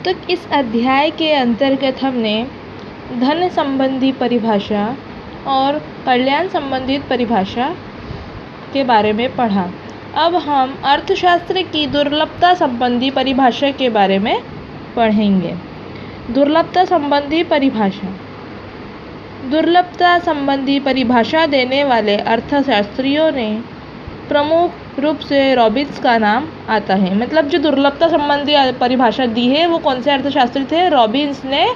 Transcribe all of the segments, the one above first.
अब तक इस अध्याय के अंतर्गत हमने धन संबंधी परिभाषा और कल्याण संबंधित परिभाषा के बारे में पढ़ा। अब हम अर्थशास्त्र की दुर्लभता संबंधी परिभाषा के बारे में पढ़ेंगे। दुर्लभता संबंधी परिभाषा। दुर्लभता संबंधी परिभाषा देने वाले अर्थशास्त्रियों ने प्रमुख रूप से रॉबिन्स का नाम आता है। मतलब जो दुर्लभता संबंधी परिभाषा दी है वो कौन से अर्थशास्त्री थे? रॉबिन्स ने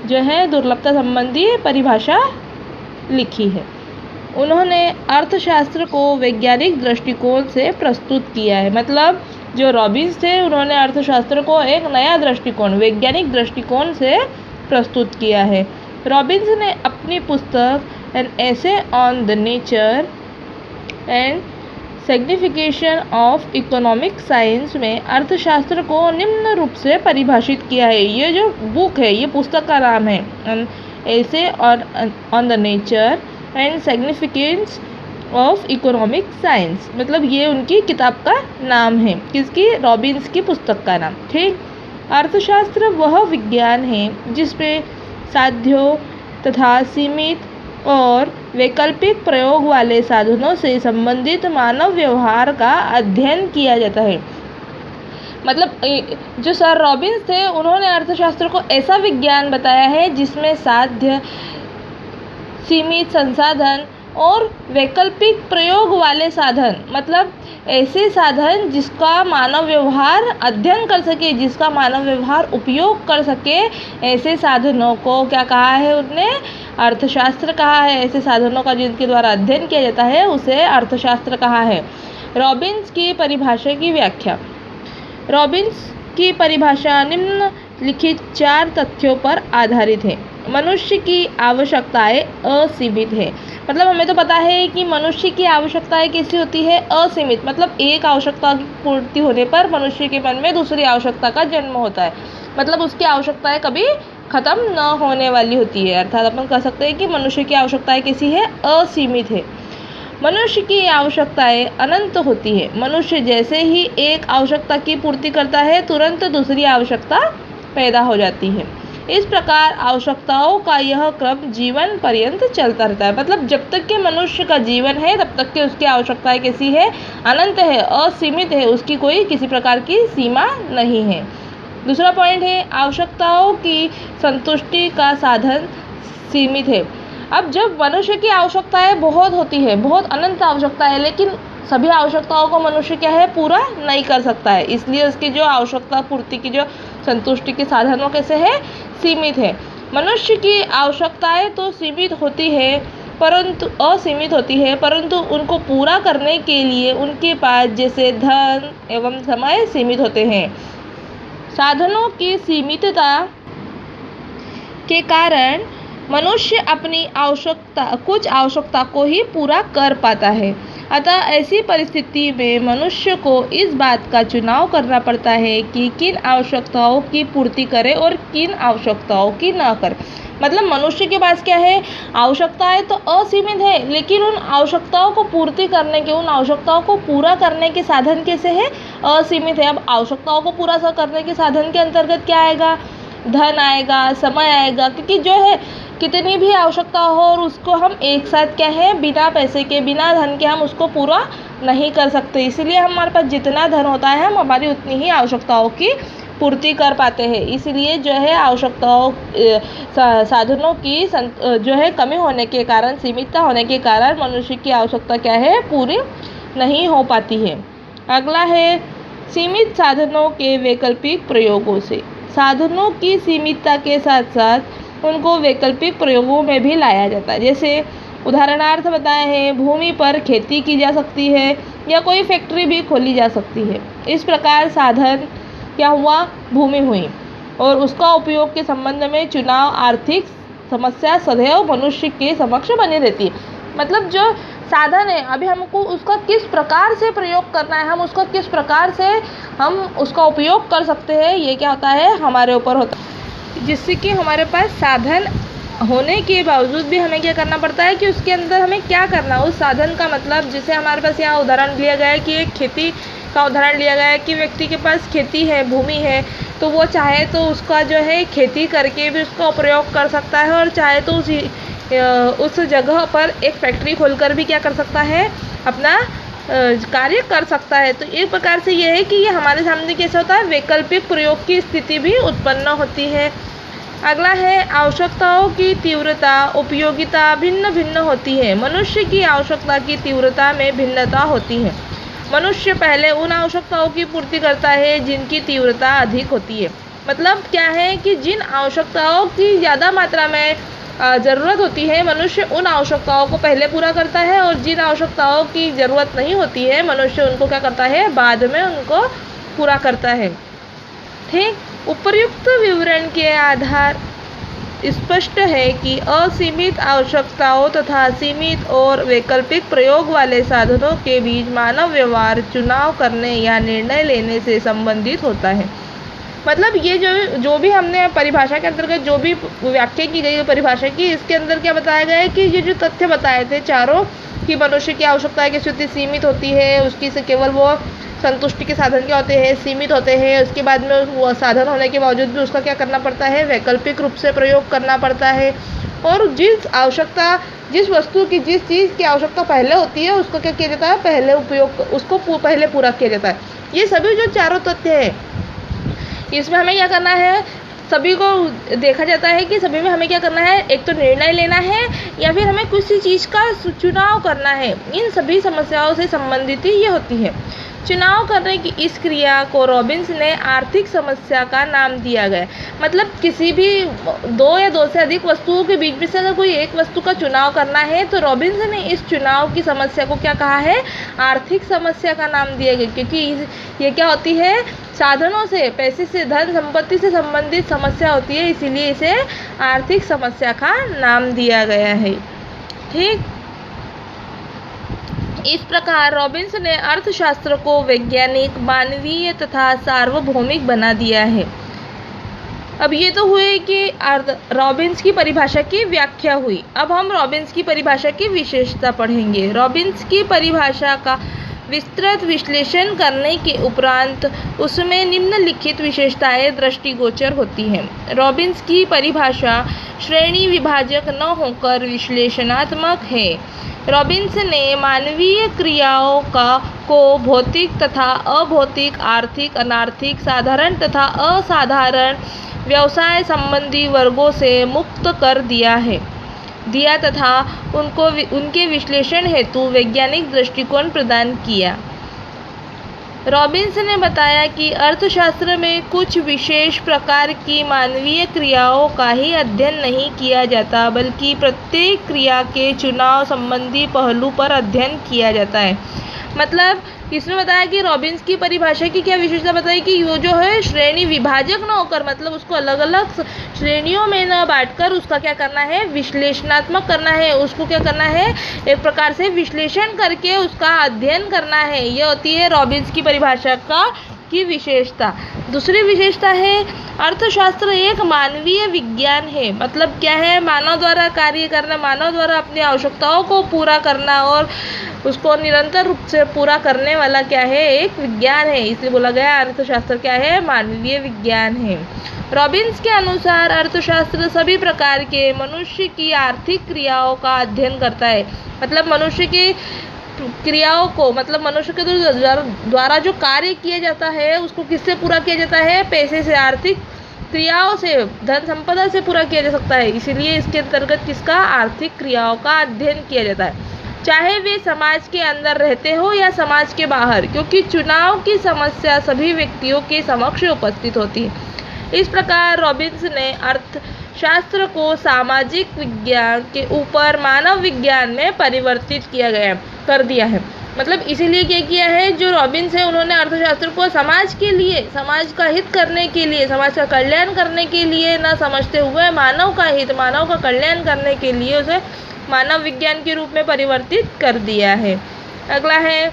जो है दुर्लभता संबंधी परिभाषा लिखी है। उन्होंने अर्थशास्त्र को वैज्ञानिक दृष्टिकोण से प्रस्तुत किया है। मतलब जो रॉबिन्स थे उन्होंने अर्थशास्त्र को एक नया दृष्टिकोण, वैज्ञानिक दृष्टिकोण से प्रस्तुत किया है। रॉबिन्स ने अपनी पुस्तक an essay on the nature and signification of economic science में अर्थशास्त्र को निम्न रूप से परिभाषित किया है। ये जो बुक है, ये पुस्तक का नाम है an essay on the nature and significance of economic science. मतलब ये उनकी किताब का नाम है। किसकी? रॉबिन्स की पुस्तक का नाम। ठीक। अर्थशास्त्र वह विज्ञान है जिसमें साध्यों तथा सीमित और वैकल्पिक प्रयोग वाले साधनों से संबंधित मानव व्यवहार का अध्ययन किया जाता है। मतलब जो सर रॉबिन्स थे उन्होंने अर्थशास्त्र को ऐसा विज्ञान बताया है जिसमें साध्य, सीमित संसाधन और वैकल्पिक प्रयोग वाले साधन, मतलब ऐसे साधन जिसका मानव व्यवहार अध्ययन कर सके, जिसका मानव व्यवहार उपयोग कर सके, ऐसे साधनों को क्या कहा है उन्होंने? अर्थशास्त्र कहा है। ऐसे साधनों का जिनके द्वारा अध्ययन किया जाता है उसे अर्थशास्त्र कहा है। रॉबिन्स की परिभाषा की व्याख्या। रॉबिन्स की परिभाषा निम्नलिखित 4 तथ्यों पर आधारित है। मनुष्य की आवश्यकताएं असीमित है। मतलब हमें तो पता है कि मनुष्य की आवश्यकताएं कैसी होती है? असीमित। मतलब एक आवश्यकता की पूर्ति होने पर मनुष्य के मन में दूसरी आवश्यकता का जन्म होता है। मतलब उसकी आवश्यकताएं कभी खत्म न होने वाली होती है। अर्थात अपन कह सकते हैं कि मनुष्य की आवश्यकताएं कैसी है? असीमित है। मनुष्य की आवश्यकताएं अनंत होती है। मनुष्य जैसे ही एक आवश्यकता की पूर्ति करता है तुरंत दूसरी आवश्यकता पैदा हो जाती है। इस प्रकार आवश्यकताओं का यह क्रम जीवन पर्यंत चलता रहता है। मतलब जब तक के मनुष्य का जीवन है तब तक के उसकी आवश्यकताएं कैसी है? अनंत है, असीमित है, उसकी कोई किसी प्रकार की सीमा नहीं है। दूसरा पॉइंट है आवश्यकताओं की संतुष्टि का साधन सीमित है। अब जब मनुष्य की आवश्यकताएं बहुत होती है, बहुत अनंत आवश्यकता है, लेकिन सभी आवश्यकताओं को मनुष्य क्या है? पूरा नहीं कर सकता है। इसलिए उसकी जो आवश्यकता पूर्ति की जो संतुष्टि के साधनों कैसे है? सीमित है। मनुष्य की आवश्यकताएं तो सीमित होती है परंतु असीमित होती है, परंतु उनको पूरा करने के लिए उनके पास जैसे धन एवं समय सीमित होते हैं। साधनों की सीमितता के कारण मनुष्य अपनी कुछ आवश्यकता को ही पूरा कर पाता है। अतः ऐसी परिस्थिति में मनुष्य को इस बात का चुनाव करना पड़ता है कि किन आवश्यकताओं की पूर्ति करे और किन आवश्यकताओं की न करे। मतलब मनुष्य के पास क्या है? आवश्यकताएं तो असीमित है, लेकिन उन आवश्यकताओं को पूर्ति करने के, उन आवश्यकताओं को पूरा करने के साधन कैसे है? असीमित है। अब आवश्यकताओं को पूरा करने के साधन के अंतर्गत क्या आएगा? धन आएगा, समय आएगा, क्योंकि जो है कितनी भी आवश्यकता हो और उसको हम एक साथ क्या है? बिना पैसे के, बिना धन के हम उसको पूरा नहीं कर सकते। इसीलिए हमारे पास जितना धन होता है हम हमारी उतनी ही आवश्यकताओं की पूर्ति कर पाते हैं। इसलिए जो है आवश्यकताओं साधनों की जो है कमी होने के कारण, सीमितता होने के कारण मनुष्य की आवश्यकता क्या है? पूरी नहीं हो पाती है। अगला है सीमित साधनों के वैकल्पिक प्रयोगों से। साधनों की सीमितता के साथ साथ उनको वैकल्पिक प्रयोगों में भी लाया जाता है। जैसे उदाहरणार्थ बताए हैं, भूमि पर खेती की जा सकती है या कोई फैक्ट्री भी खोली जा सकती है। इस प्रकार साधन क्या हुआ? भूमि हुई और उसका उपयोग के संबंध में चुनाव आर्थिक समस्या सदैव मनुष्य के समक्ष बनी रहती है। मतलब जो साधन है अभी हमको उसका किस प्रकार से प्रयोग करना है, हम उसका किस प्रकार से हम उसका उपयोग कर सकते हैं, ये क्या होता है? हमारे ऊपर होता है। जिससे कि हमारे पास साधन होने के बावजूद भी हमें क्या करना पड़ता है कि उसके अंदर हमें क्या करना, उस साधन का मतलब जैसे हमारे पास यहाँ उदाहरण लिया गया है कि एक खेती का उदाहरण लिया गया है कि व्यक्ति के पास खेती है, भूमि है, तो वो चाहे तो उसका जो है खेती करके भी उसका प्रयोग कर सकता है, और चाहे तो उस जगह पर एक फैक्ट्री खोलकर भी क्या कर सकता है, अपना कार्य कर सकता है। तो एक प्रकार से ये है कि ये हमारे सामने कैसे होता है, वैकल्पिक प्रयोग की स्थिति भी उत्पन्न होती है। अगला है, आवश्यकताओं की तीव्रता उपयोगिता भिन्न भिन्न होती है। मनुष्य की आवश्यकता की तीव्रता में भिन्नता होती है। मनुष्य पहले उन आवश्यकताओं की पूर्ति करता है जिनकी तीव्रता अधिक होती है। मतलब क्या है कि जिन आवश्यकताओं की ज़्यादा मात्रा में ज़रूरत होती है, मनुष्य उन आवश्यकताओं को पहले पूरा करता है, और जिन आवश्यकताओं की ज़रूरत नहीं होती है, मनुष्य उनको क्या करता है, बाद में उनको पूरा करता है। ठीक, उपर्युक्त विवरण के आधार स्पष्ट है कि असीमित आवश्यकताओं तथा सीमित और वैकल्पिक प्रयोग वाले साधनों के बीच मानव व्यवहार चुनाव करने या निर्णय लेने से संबंधित होता है। मतलब ये जो भी हमने परिभाषा के अंतर्गत जो भी व्याख्या की गई है परिभाषा की, इसके अंदर क्या बताया गया है कि ये जो तथ्य बताए थे चारों, कि मनुष्य की आवश्यकताएं किस स्थिति सीमित होती है, उसकी से केवल वो संतुष्टि के साधन क्या होते हैं, सीमित होते हैं। उसके बाद में वो साधन होने के बावजूद भी उसका क्या करना पड़ता है, वैकल्पिक रूप से प्रयोग करना पड़ता है। और जिस वस्तु की जिस चीज़ की आवश्यकता पहले होती है, उसको क्या किया जाता है, पहले पूरा किया जाता है। ये सभी जो चारों तथ्य हैं, इसमें हमें क्या करना है, सभी को देखा जाता है कि सभी में हमें क्या करना है, एक तो निर्णय लेना है या फिर हमें किसी चीज़ का चुनाव करना है। इन सभी समस्याओं से संबंधित ही ये होती है। चुनाव करने की इस क्रिया को रॉबिन्स ने आर्थिक समस्या का नाम दिया गया। मतलब किसी भी दो या दो से अधिक वस्तुओं के बीच में से अगर कोई एक वस्तु का चुनाव करना है, तो रॉबिन्स ने इस चुनाव की समस्या को क्या कहा है, आर्थिक समस्या का नाम दिया गया। क्योंकि ये क्या होती है, साधनों से, पैसे से, धन संपत्ति से संबंधित समस्या होती है, इसीलिए इसे आर्थिक समस्या का नाम दिया गया है। ठीक, इस प्रकार रॉबिन्स ने अर्थशास्त्र को वैज्ञानिक, मानवीय तथा सार्वभौमिक बना दिया है। अब ये तो हुए कि रॉबिन्स की परिभाषा की व्याख्या हुई। अब हम रॉबिन्स की परिभाषा की विशेषता पढ़ेंगे। रॉबिन्स की परिभाषा का विस्तृत विश्लेषण करने के उपरांत उसमें निम्नलिखित विशेषताएं दृष्टिगोचर होती हैं। रॉबिन्स की परिभाषा श्रेणी विभाजक न होकर विश्लेषणात्मक है। रॉबिन्स ने मानवीय क्रियाओं को भौतिक तथा अभौतिक, आर्थिक, अनार्थिक, साधारण तथा असाधारण व्यवसाय संबंधी वर्गों से मुक्त कर दिया तथा उनके विश्लेषण हेतु वैज्ञानिक दृष्टिकोण प्रदान किया। रॉबिन्स ने बताया कि अर्थशास्त्र में कुछ विशेष प्रकार की मानवीय क्रियाओं का ही अध्ययन नहीं किया जाता, बल्कि प्रत्येक क्रिया के चुनाव संबंधी पहलू पर अध्ययन किया जाता है। मतलब इसमें बताया कि रॉबिन्स की परिभाषा की क्या विशेषता बताई कि वो जो है श्रेणी विभाजक न होकर, मतलब उसको अलग अलग श्रेणियों में न बांटकर उसका क्या करना है, विश्लेषणात्मक करना है। उसको क्या करना है, एक प्रकार से विश्लेषण करके उसका अध्ययन करना है। ये होती है रॉबिन्स की परिभाषा की विशेषता। दूसरी विशेषता है, अर्थशास्त्र एक मानवीय विज्ञान है। मतलब क्या है, मानव द्वारा कार्य करना, मानव द्वारा अपनी आवश्यकताओं को पूरा करना और उसको निरंतर रूप से पूरा करने वाला क्या है, एक विज्ञान है। इसलिए बोला गया अर्थशास्त्र क्या है, मानवीय विज्ञान है। रॉबिन्स के अनुसार अर्थशास्त्र सभी प्रकार के मनुष्य की आर्थिक क्रियाओं का अध्ययन करता है। मतलब मनुष्य की क्रियाओं को, मतलब मनुष्य के द्वारा जो कार्य किया जाता है उसको किससे पूरा किया जाता है, पैसे से, आर्थिक क्रियाओं से, धन संपदा से पूरा किया जा सकता है। इसीलिए इसके अंतर्गत किसका, आर्थिक क्रियाओं का अध्ययन किया जाता है, चाहे वे समाज के अंदर रहते हो या समाज के बाहर, क्योंकि चुनाव की समस्या सभी व्यक्तियों के समक्ष उपस्थित होती है। इस प्रकार रॉबिन्स ने अर्थशास्त्र को सामाजिक विज्ञान के ऊपर मानव विज्ञान में परिवर्तित कर दिया है। मतलब इसीलिए क्या किया है, जो रॉबिन्स है उन्होंने अर्थशास्त्र को समाज के लिए, समाज का हित करने के लिए, समाज का कल्याण करने के लिए न समझते हुए मानव का हित, मानव का कल्याण करने के लिए उसे मानव विज्ञान के रूप में परिवर्तित कर दिया है। अगला है,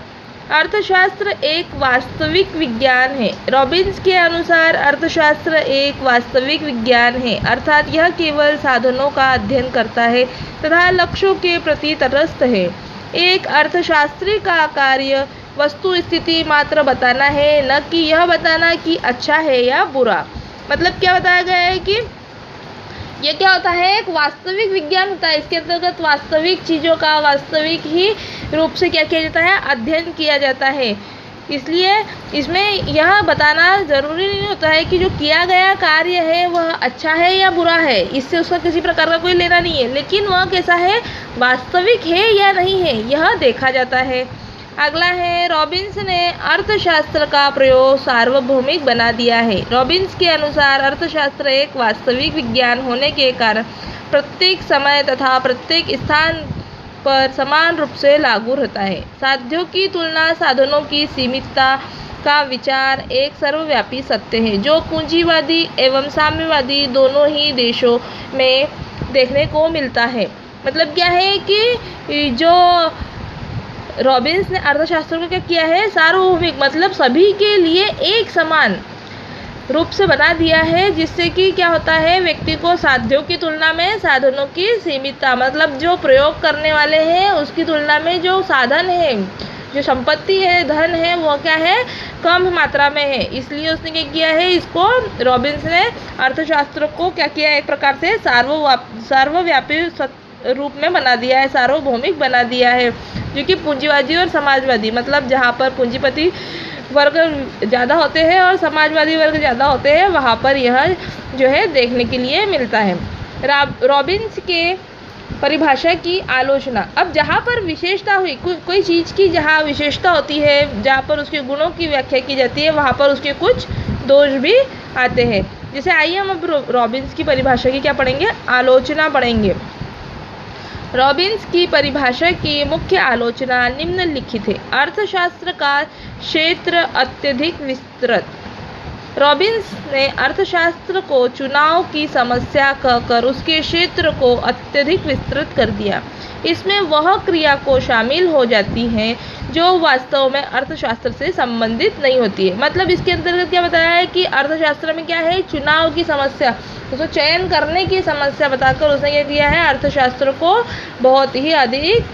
अर्थशास्त्र एक वास्तविक विज्ञान है। रॉबिन्स के अनुसार अर्थशास्त्र एक वास्तविक विज्ञान है, अर्थात यह केवल साधनों का अध्ययन करता है तथा लक्ष्यों के प्रति तटस्थ है। एक अर्थशास्त्री का कार्य वस्तु स्थिति मात्र बताना है, न कि यह बताना कि अच्छा है या बुरा। मतलब क्या बताया गया है कि ये क्या होता है, एक वास्तविक विज्ञान होता है। इसके अंतर्गत वास्तविक चीज़ों का वास्तविक ही रूप से क्या किया जाता है, अध्ययन किया जाता है। इसलिए इसमें यह बताना ज़रूरी नहीं होता है कि जो किया गया कार्य है वह अच्छा है या बुरा है, इससे उसका किसी प्रकार का कोई लेना नहीं है, लेकिन वह कैसा है, वास्तविक है या नहीं है, यह देखा जाता है। अगला है, रॉबिन्स ने अर्थशास्त्र का प्रयोग सार्वभौमिक बना दिया है। रॉबिन्स के अनुसार अर्थशास्त्र एक वास्तविक विज्ञान होने के कारण प्रत्येक समय तथा प्रत्येक स्थान पर समान रूप से लागू रहता है। साध्यों की तुलना साधनों की सीमितता का विचार एक सर्वव्यापी सत्य है जो पूंजीवादी एवं साम्यवादी दोनों ही देशों में देखने को मिलता है। मतलब क्या है कि जो रॉबिन्स ने अर्थशास्त्र को क्या किया है, सार्वभौमिक मतलब सभी के लिए एक समान रूप से बना दिया है, जिससे कि क्या होता है, व्यक्ति को साध्यों की तुलना में साधनों की सीमितता, मतलब जो प्रयोग करने वाले हैं उसकी तुलना में जो साधन है, जो संपत्ति है, धन है, वो क्या है, कम मात्रा में है। इसलिए उसने क्या किया है, इसको रॉबिन्स ने अर्थशास्त्र को क्या किया, एक प्रकार से सार्वव्यापी रूप में बना दिया है, सार्वभौमिक बना दिया है, जो कि पूंजीवादी और समाजवादी, मतलब जहाँ पर पूंजीपति वर्ग ज़्यादा होते हैं और समाजवादी वर्ग ज़्यादा होते हैं, वहाँ पर यह जो है देखने के लिए मिलता है। रॉबिन्स के परिभाषा की आलोचना। अब जहाँ पर विशेषता हुई, कोई चीज़ की जहाँ विशेषता होती है, जहाँ पर उसके गुणों की व्याख्या की जाती है, वहाँ पर उसके कुछ दोष भी आते हैं। जैसे आइए हम अब रॉबिन्स की परिभाषा की क्या पढ़ेंगे, आलोचना पढ़ेंगे। रॉबिन्स की परिभाषा की मुख्य आलोचना निम्नलिखित है। अर्थशास्त्र का क्षेत्र अत्यधिक विस्तृत। रॉबिन्स ने अर्थशास्त्र को चुनाव की समस्या कहकर उसके क्षेत्र को अत्यधिक विस्तृत कर दिया। इसमें वह क्रिया को शामिल हो जाती हैं जो वास्तव में अर्थशास्त्र से संबंधित नहीं होती है। मतलब इसके अंतर्गत क्या बताया है कि अर्थशास्त्र में क्या है, चुनाव की समस्या, उसको चयन करने की समस्या बताकर उसने क्या किया है, अर्थशास्त्र को बहुत ही अधिक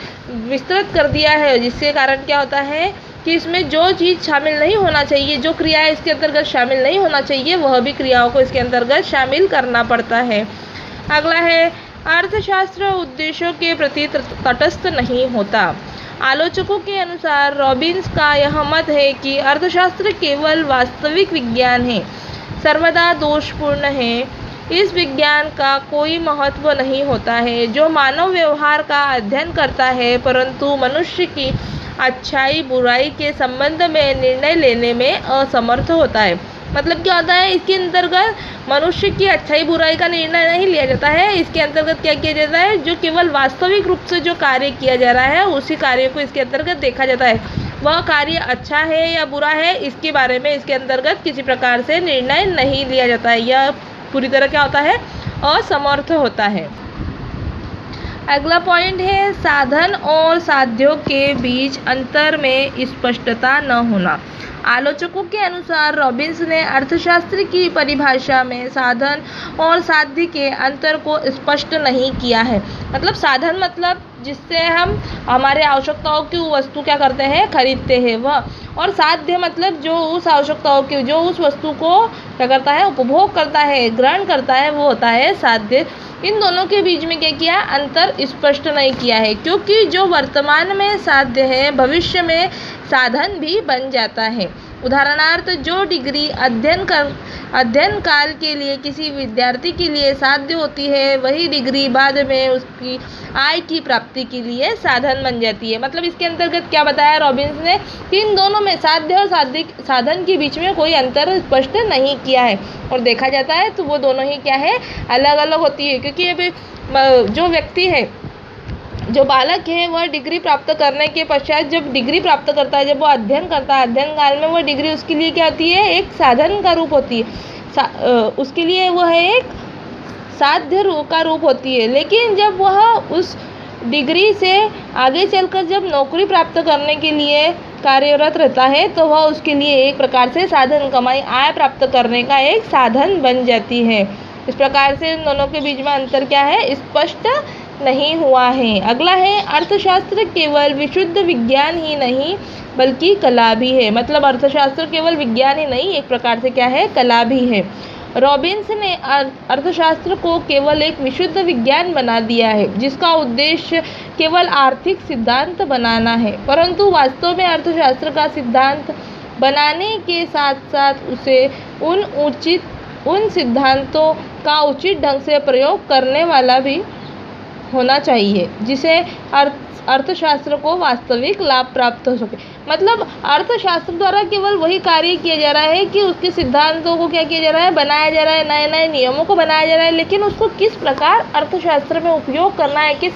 विस्तृत कर दिया है, जिसके कारण क्या होता है कि इसमें जो चीज़ शामिल नहीं होना चाहिए, जो क्रियाएं इसके अंतर्गत शामिल नहीं होना चाहिए, वह भी क्रियाओं को इसके अंतर्गत शामिल करना पड़ता है। अगला है, अर्थशास्त्र उद्देश्यों के प्रति तटस्थ नहीं होता। आलोचकों के अनुसार रॉबिन्स का यह मत है कि अर्थशास्त्र केवल वास्तविक विज्ञान है, सर्वदा दोषपूर्ण है। इस विज्ञान का कोई महत्व नहीं होता है जो मानव व्यवहार का अध्ययन करता है, परंतु मनुष्य की अच्छाई बुराई के संबंध में निर्णय लेने में असमर्थ होता है। मतलब क्या होता है, इसके अंतर्गत मनुष्य की अच्छाई बुराई का निर्णय नहीं लिया जाता है। इसके अंतर्गत क्या किया जाता है, जो केवल वास्तविक रूप से जो कार्य किया जा रहा है उसी कार्य को इसके अंतर्गत देखा जाता है। वह कार्य अच्छा है या बुरा है, इसके बारे में इसके अंतर्गत किसी प्रकार से निर्णय नहीं लिया जाता है। यह पूरी तरह क्या होता है, असमर्थ होता है। अगला पॉइंट है, साधन और साध्यों के बीच अंतर में स्पष्टता न होना। आलोचकों के अनुसार रॉबिन्स ने अर्थशास्त्र की परिभाषा में साधन और साध्य के अंतर को स्पष्ट नहीं किया है। मतलब साधन मतलब जिससे हम हमारे आवश्यकताओं की वस्तु क्या करते हैं, खरीदते हैं वह, और साध्य मतलब जो उस आवश्यकताओं की, जो उस वस्तु को क्या करता है, उपभोग करता है, ग्रहण करता है, वो होता है साध्य। इन दोनों के बीच में क्या किया, अंतर स्पष्ट नहीं किया है, क्योंकि जो वर्तमान में साध्य है भविष्य में साधन भी बन जाता है। उदाहरणार्थ, जो डिग्री अध्ययन काल के लिए किसी विद्यार्थी के लिए साध्य होती है, वही डिग्री बाद में उसकी आय की प्राप्ति के लिए साधन बन जाती है। मतलब इसके अंतर्गत क्या बताया रॉबिन्स ने कि इन दोनों में साध्य और साधन के बीच में कोई अंतर स्पष्ट नहीं किया है, और देखा जाता है तो वो दोनों ही क्या है, अलग अलग होती है। क्योंकि अभी जो व्यक्ति है, जो बालक है, वह डिग्री प्राप्त करने के पश्चात जब डिग्री प्राप्त करता है, जब वो अध्ययन करता है, अध्ययन काल में वह डिग्री उसके लिए क्या होती है, एक साधन का रूप होती है, उसके लिए वह एक साध्य का रूप होती है। लेकिन जब वह उस डिग्री से आगे चलकर जब नौकरी प्राप्त करने के लिए कार्यरत रहता है, तो वह उसके लिए एक प्रकार से साधन, कमाई, आय प्राप्त करने का एक साधन बन जाती है। इस प्रकार से इन दोनों के बीच में अंतर क्या है, स्पष्ट नहीं हुआ है। अगला है, अर्थशास्त्र केवल विशुद्ध विज्ञान ही नहीं बल्कि कला भी है। मतलब अर्थशास्त्र केवल विज्ञान ही नहीं, एक प्रकार से क्या है, कला भी है। रॉबिन्स ने अर्थशास्त्र को केवल एक विशुद्ध विज्ञान बना दिया है जिसका उद्देश्य केवल आर्थिक सिद्धांत बनाना है, परंतु वास्तव में अर्थशास्त्र का सिद्धांत बनाने के साथ साथ उसे उन सिद्धांतों का उचित ढंग से प्रयोग करने वाला भी होना चाहिए जिसे अर्थशास्त्र को वास्तविक लाभ प्राप्त हो सके। मतलब अर्थशास्त्र द्वारा केवल वही कार्य किया जा रहा है कि उसके सिद्धांतों को क्या किया जा रहा है, बनाया जा रहा है, नए नए नियमों को बनाया जा रहा है, लेकिन उसको किस प्रकार अर्थशास्त्र में उपयोग करना है, किस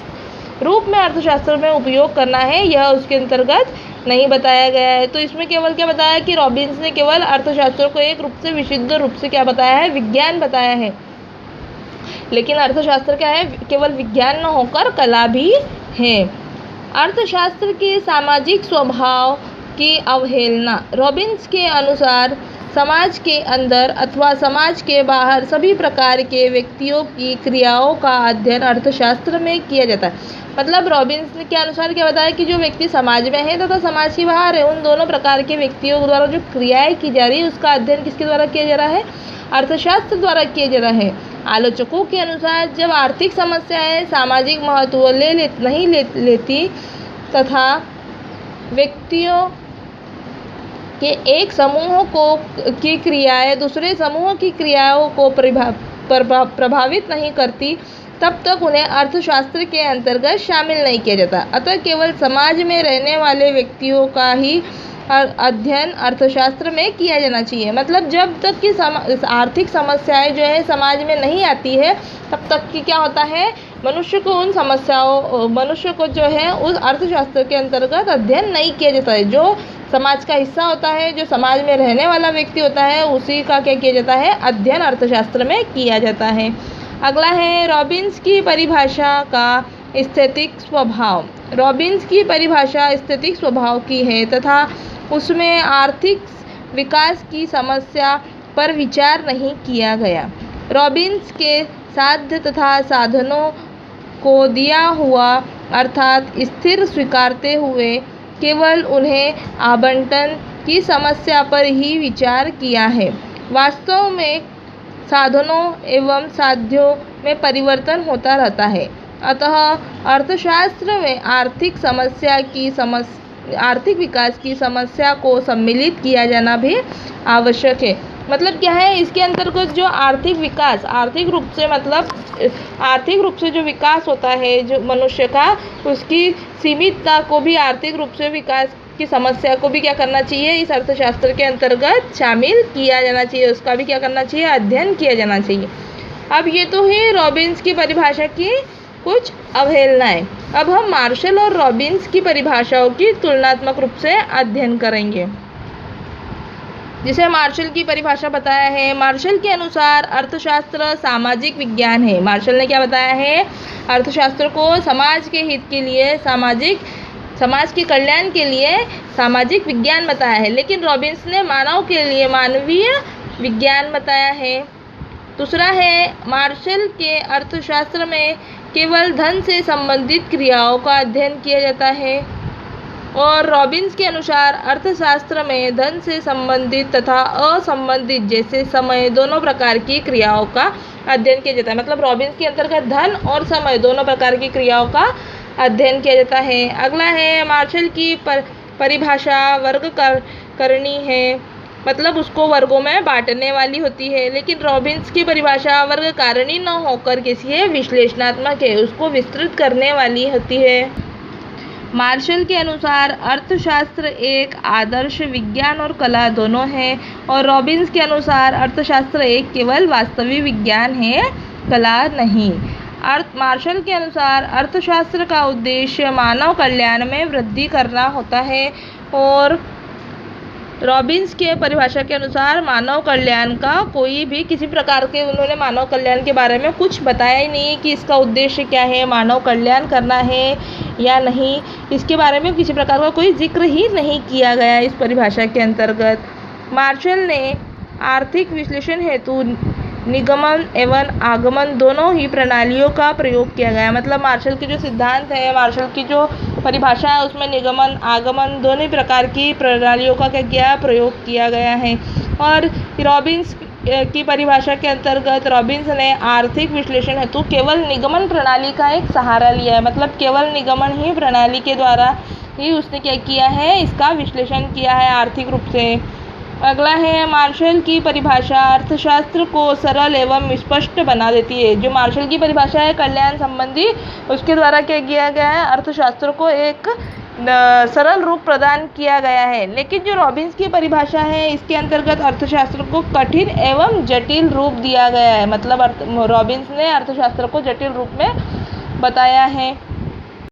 रूप में अर्थशास्त्र में उपयोग करना है, यह उसके अंतर्गत नहीं बताया गया है। तो इसमें केवल क्या बताया कि रॉबिन्स ने केवल अर्थशास्त्र को एक रूप से, विशुद्ध रूप से क्या बताया है, विज्ञान बताया है। लेकिन अर्थशास्त्र क्या है, केवल विज्ञान न होकर कला भी है। अर्थशास्त्र के सामाजिक स्वभाव की अवहेलना। रॉबिन्स के अनुसार समाज के अंदर अथवा समाज के बाहर सभी प्रकार के व्यक्तियों की क्रियाओं का अध्ययन अर्थशास्त्र में किया जाता है। मतलब रॉबिन्स के अनुसार क्या बताया कि जो व्यक्ति समाज में है तथा समाज के बाहर है, उन दोनों प्रकार के व्यक्तियों द्वारा जो क्रियाएं की जा रही है उसका अध्ययन किसके द्वारा किया जा रहा है, अर्थशास्त्र द्वारा किया जा रहा है। आलोचकों के अनुसार जब आर्थिक समस्याएं सामाजिक महत्व नहीं लेती तथा व्यक्तियों के एक समूह की क्रियाएं दूसरे समूह की क्रियाओं को प्रभावित नहीं करती, तब तक उन्हें अर्थशास्त्र के अंतर्गत शामिल नहीं किया जाता। अतः केवल समाज में रहने वाले व्यक्तियों का ही अध्ययन अर्थशास्त्र में किया जाना चाहिए। मतलब जब तक कि आर्थिक समस्याएं जो है समाज में नहीं आती है, तब तक कि क्या होता है, मनुष्य को जो है उस अर्थशास्त्र के अंतर्गत अध्ययन नहीं किया जाता है। जो समाज का हिस्सा होता है, जो समाज में रहने वाला व्यक्ति होता है, उसी का क्या किया जाता है, अध्ययन अर्थशास्त्र में किया जाता है। अगला है रॉबिन्स की परिभाषा का स्थैतिक स्वभाव। रॉबिन्स की परिभाषा स्थैतिक स्वभाव की है तथा उसमें आर्थिक विकास की समस्या पर विचार नहीं किया गया। रॉबिन्स के साध्य तथा साधनों को दिया हुआ अर्थात स्थिर स्वीकारते हुए केवल उन्हें आवंटन की समस्या पर ही विचार किया है। वास्तव में साधनों एवं साध्यों में परिवर्तन होता रहता है, अतः अर्थशास्त्र में आर्थिक विकास की समस्या को सम्मिलित किया जाना भी आवश्यक है। मतलब क्या है, इसके अंतर्गत जो आर्थिक विकास, आर्थिक रूप से जो विकास होता है जो मनुष्य का, उसकी सीमितता को भी आर्थिक रूप से विकास की समस्या को भी क्या करना चाहिए, इस अर्थशास्त्र के अंतर्गत शामिल किया जाना चाहिए, उसका भी क्या करना चाहिए, अध्ययन किया जाना चाहिए। अब ये तो है रॉबिन्स की परिभाषा की कुछ अवहेलनाएं। अब हम मार्शल और रॉबिन्स की परिभाषाओं की तुलनात्मक रूप से अध्ययन करेंगे। जिसे मार्शल की परिभाषा बताया है, मार्शल के अनुसार अर्थशास्त्र सामाजिक विज्ञान है। मार्शल ने क्या बताया है, अर्थशास्त्र को समाज के हित के लिए, समाज के कल्याण के लिए सामाजिक विज्ञान बताया है। लेकिन रॉबिन्स ने मानव के लिए मानवीय विज्ञान बताया है। दूसरा है, मार्शल के अर्थशास्त्र में केवल धन से संबंधित क्रियाओं का अध्ययन किया जाता है और रॉबिन्स के अनुसार अर्थशास्त्र में धन से संबंधित तथा असंबंधित जैसे समय दोनों प्रकार की क्रियाओं का अध्ययन किया जाता है। मतलब रॉबिन्स के अंतर्गत धन और समय दोनों प्रकार की क्रियाओं का अध्ययन किया जाता है। अगला है, मार्शल की परिभाषा वर्ग करनी है, मतलब उसको वर्गों में बांटने वाली होती है। लेकिन रॉबिन्स की परिभाषा वर्ग कारणी न होकर कैसी है, विश्लेषणात्मक है, उसको विस्तृत करने वाली होती है। मार्शल के अनुसार अर्थशास्त्र एक आदर्श विज्ञान और कला दोनों है और रॉबिन्स के अनुसार अर्थशास्त्र एक केवल वास्तविक विज्ञान है, कला नहीं। मार्शल के अनुसार अर्थशास्त्र का उद्देश्य मानव कल्याण में वृद्धि करना होता है और रॉबिन्स के परिभाषा के अनुसार मानव कल्याण का कोई भी किसी प्रकार के, उन्होंने मानव कल्याण के बारे में कुछ बताया ही नहीं कि इसका उद्देश्य क्या है, मानव कल्याण करना है या नहीं, इसके बारे में किसी प्रकार का कोई जिक्र ही नहीं किया गया इस परिभाषा के अंतर्गत। मार्शल ने आर्थिक विश्लेषण हेतु निगमन एवं आगमन दोनों ही प्रणालियों का प्रयोग किया गया। मतलब मार्शल के जो सिद्धांत है, मार्शल की जो परिभाषा है, उसमें निगमन आगमन दोनों प्रकार की प्रणालियों का क्या किया, प्रयोग किया गया है। और रॉबिन्स की परिभाषा के अंतर्गत रॉबिन्स ने आर्थिक विश्लेषण हेतु केवल निगमन प्रणाली का एक सहारा लिया है। मतलब केवल निगमन ही प्रणाली के द्वारा ही उसने क्या किया है, इसका विश्लेषण किया है आर्थिक रूप से। अगला है मार्शल की परिभाषा अर्थशास्त्र को सरल एवं स्पष्ट बना देती है। जो मार्शल की परिभाषा है कल्याण संबंधी, उसके द्वारा क्या किया गया है, अर्थशास्त्र को एक सरल रूप प्रदान किया गया है। लेकिन जो रॉबिन्स की परिभाषा है, इसके अंतर्गत अर्थशास्त्र को कठिन एवं जटिल रूप दिया गया है। मतलब रॉबिन्स ने अर्थशास्त्र को जटिल रूप में बताया है।